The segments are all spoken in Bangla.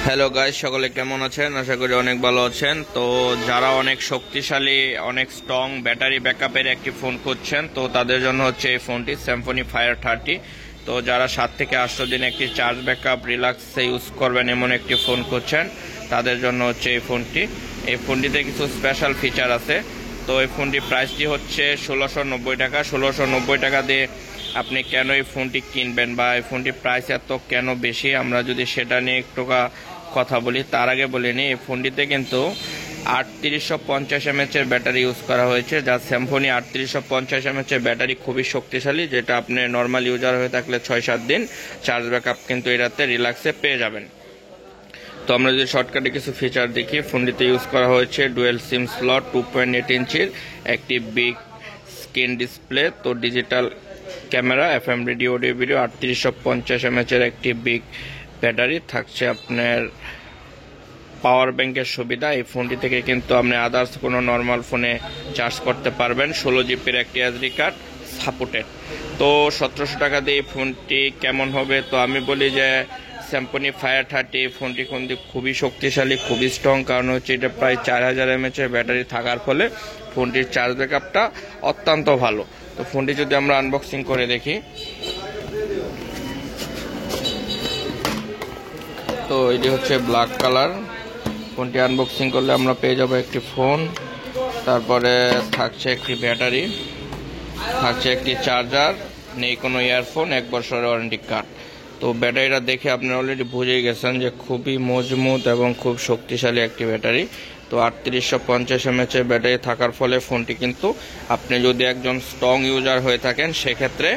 হ্যালো গাইস, সকলে কেমন আছেন? আশা করি অনেক ভালো আছেন। তো যারা অনেক শক্তিশালী, অনেক স্ট্রং ব্যাটারি ব্যাকআপের একটি ফোন খুঁজছেন, তো তাদের জন্য হচ্ছে এই ফোনটি স্যামফনি ফায়ার 30। তো যারা 7 থেকে 8 দিন একটি চার্জ ব্যাকআপ রিল্যাক্সে ইউজ করবেন এমন একটি ফোন খুঁজছেন, তাদের জন্য হচ্ছে এই ফোনটি। এই ফোনটিতে কিছু স্পেশাল ফিচার আছে। তো এই ফোনটি প্রাইসটি হচ্ছে 1690 টাকা। 1690 টাকা দিয়ে আপনি কেন এই ফোনটি কিনবেন বা এই ফোনটির প্রাইস এত কেন বেশি, আমরা যদি সেটা নিয়ে একটু কথা বলি। তার আগে বলে নিই, এই ফোনটিতে কিন্তু 3850 mAh ব্যাটারি ইউজ করা হয়েছে, যা স্যামফনি 3850 mAh ব্যাটারি খুবই শক্তিশালী, যেটা আপনি নর্মাল ইউজার হয়ে থাকলে 6-7 দিন চার্জ ব্যাকআপ কিন্তু এটাতে রিল্যাক্সে পেয়ে যাবেন। তো আমরা যদি শর্টকাটে কিছু ফিচার দেখি, ফোনটিতে ইউজ করা হয়েছে ডুয়েল সিম স্লট, 2.8 ইঞ্চির একটি বিগ স্ক্রিন ডিসপ্লে, তো digital camera, FM radio, audio video, 3850 mAh একটি বিগ ব্যাটারি থাকছে। আপনার পাওয়ার ব্যাংকের সুবিধা, এই ফোনটি থেকে কিন্তু আপনি আদার্স কোনো নর্মাল ফোনে চার্জ করতে পারবেন। 16 জিবির একটি এসডি কার্ড সাপোর্টেড। তো 1700 টাকা দিয়ে এই ফোনটি কেমন হবে? তো আমি বলি যে স্যামফনি ফায়ার 30 ফোনটি কিন্তু খুবই শক্তিশালী, খুবই স্ট্রং, কারণ হচ্ছে এটা প্রায় 4000 mAh ব্যাটারি থাকার ফলে ফোনটির চার্জ ব্যাকআপটা অত্যন্ত ভালো। তো ফোনটি যদি আমরা আনবক্সিং করে দেখি, তো এটি হচ্ছে ব্ল্যাক কালার। ফোনটি আনবক্সিং করলে আমরা পেয়ে যাব একটি ফোন, তারপরে থাকছে একটি ব্যাটারি, থাকছে একটি চার্জার, নেই কোনো ইয়ারফোন, 1 বছরের ওয়ারেন্টি কার্ড। তো ব্যাটারিটা দেখে আপনারা অলরেডি বুঝেই গেছেন যে খুবই মজবুত এবং খুব শক্তিশালী একটি ব্যাটারি। তো 3850 mAh ব্যাটারি থাকার ফলে ফোনটি কিন্তু আপনি যদি একজন স্ট্রং ইউজার হয়ে থাকেন, সেক্ষেত্রে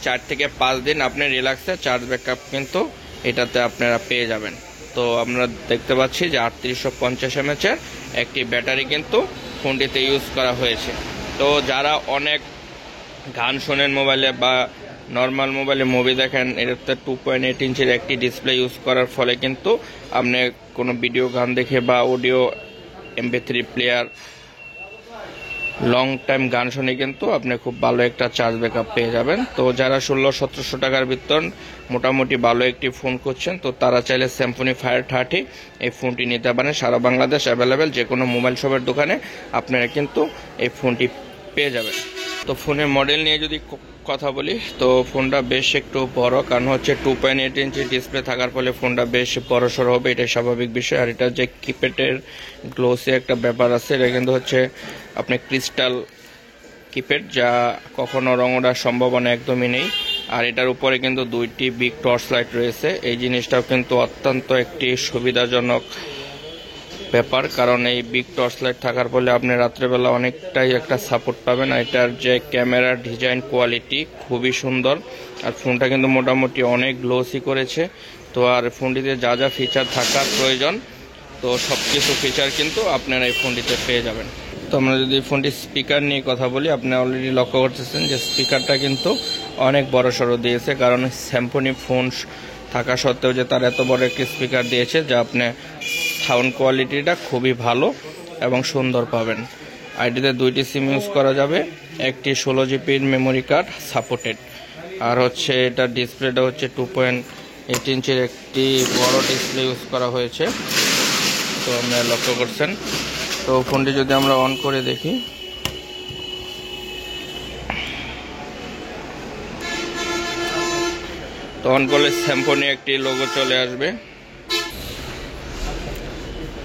4 থেকে 5 দিন আপনি রিল্যাক্সে চার্জ ব্যাকআপ কিন্তু এটাতে আপনারা পেয়ে যাবেন। তো আমরা দেখতে পাচ্ছি যে 3850 mAh একটি ব্যাটারি কিন্তু ফোনটিতে ইউজ করা হয়েছে। তো যারা অনেক গান শোনেন মোবাইলে বা নর্মাল মোবাইলে মুভি দেখেন, এটাতে 2.8 ইঞ্চির একটি ডিসপ্লে ইউজ করার ফলে কিন্তু আপনি কোনো ভিডিও গান দেখে বা audio MP3 player long time গান শুনে কিন্তু আপনি খুব ভালো একটা চার্জ ব্যাকআপ পেয়ে যাবেন। তো যারা 1600-1700 টাকার ভিতর মোটামুটি ভালো একটি ফোন করছেন, তো তারা চাইলে স্যামফনি ফায়ার 30 এই ফোনটি নিতে পারেন। সারা বাংলাদেশ অ্যাভেলেবেল, যে কোনো মোবাইল শপের দোকানে আপনারা কিন্তু এই ফোনটি পেয়ে যাবেন। তো ফোনের মডেল নিয়ে যদি কথা বলি, তো ফোনটা বেশ একটু বড়, কারণ হচ্ছে 2.8 ইঞ্চি ডিসপ্লে থাকার ফলে ফোনটা বেশ বড়সড় হবে, এটাই স্বাভাবিক বিষয়। আর এটা যে কিপ্যাডের গ্লোসি একটা ব্যাপার আছে, এটা কিন্তু হচ্ছে আপনি ক্রিস্টাল কিপ্যাড, যা কখনো রং ওঠার সম্ভাবনা একদমই নেই। আর এটার উপরে কিন্তু 2টি বিগ টর্চ লাইট রয়েছে, এই জিনিসটাও কিন্তু অত্যন্ত একটি সুবিধাজনক ব্যাপার, কারণ এই বিগ টর্চ লাইট থাকার ফলে আপনি রাত্রেবেলা অনেকটাই একটা সাপোর্ট পাবেন। আর এটার যে ক্যামেরার ডিজাইন কোয়ালিটি খুবই সুন্দর, আর ফোনটা কিন্তু মোটামুটি অনেক গ্লোসি করেছে। তো আর ফোনটিতে যা যা ফিচার থাকার প্রয়োজন, তো সব কিছু ফিচার কিন্তু আপনারা এই ফোনটিতে পেয়ে যাবেন। তো আমরা যদি ফোনটির স্পিকার নিয়ে কথা বলি, আপনি অলরেডি লক্ষ্য করতেছেন যে স্পিকারটা কিন্তু অনেক বড় সড়ো দিয়েছে, কারণ স্যামফনি ফোন থাকা সত্ত্বেও যে তার এত বড় একটি স্পিকার দিয়েছে, যা আপনি সাউন্ড কোয়ালিটিটা খুবই ভালো এবং সুন্দর পাবেন। আইডিতে 2টি সিম ইউজ করা যাবে, একটি 16 জিবির মেমোরি কার্ড সাপোর্টেড। আর হচ্ছে এটার ডিসপ্লেটা হচ্ছে 2.8 ইঞ্চির একটি বড় ডিসপ্লে ইউজ করা হয়েছে, তো আপনারা লক্ষ্য করছেন। তো ফোনটি যদি আমরা অন করে দেখি, তো অন করলে স্যামফনি একটি লোগো চলে আসবে।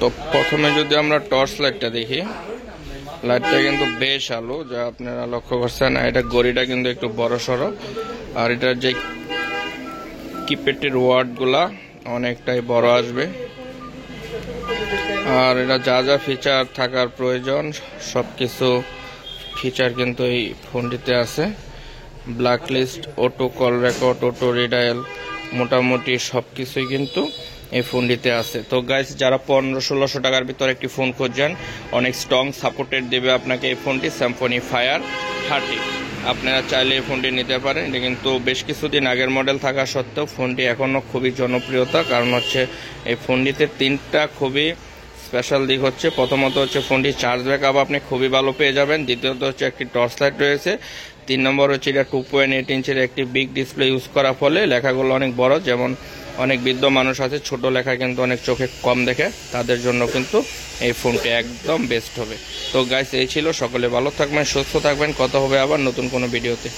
তো প্রথমে যদি আমরা টর্চ লাইটটা দেখি, লাইটটা কিন্তু বেশ আলো, যা আপনারা লক্ষ্য করছেন। আর এটা গড়িটা কিন্তু একটু বড় সড়ো, আর এটার যে কিপ্যাডের ওয়ার্ডগুলা অনেকটাই বড় আসবে। আর এটা যা যা ফিচার থাকার প্রয়োজন সব কিছু ফিচার কিন্তু এই ফোনটিতে আছে। Black list, auto call record, auto redial, মোটামুটি সব কিছুই কিন্তু এই ফোনটিতে আছে। তো গাইস, যারা 1500-1600 টাকার ভিতরে একটি ফোন খুঁজছেন, অনেক স্ট্রং সাপোর্টেড দেবে আপনাকে এই ফোনটি, স্যামফনি ফায়ার 30। আপনারা চাইলে এই ফোনটি নিতে পারেন। এটা কিন্তু বেশ কিছুদিন আগের মডেল থাকা সত্ত্বেও ফোনটি এখনও খুবই জনপ্রিয়তা, কারণ হচ্ছে এই ফোনটিতে 3টা খুবই স্পেশাল দিক হচ্ছে। প্রথমত হচ্ছে ফোনটি চার্জ ব্যাকআপ আপনি খুবই ভালো পেয়ে যাবেন। দ্বিতীয়ত হচ্ছে একটি টর্চ লাইট রয়েছে। 3 নম্বর হচ্ছে এটা 2.8 ইঞ্চির একটি বিগ ডিসপ্লে ইউজ করার ফলে লেখাগুলো অনেক বড়, যেমন অনেক বৃদ্ধ মানুষ আছে, ছোট লেখা কিন্তু অনেক চোখে কম দেখে, তাদের জন্য কিন্তু এই ফোনটি একদম বেস্ট হবে। তো গাইস, এই ছিল। সকলে ভালো থাকবেন, সুস্থ থাকবেন। কথা হবে আবার নতুন কোনো ভিডিওতে।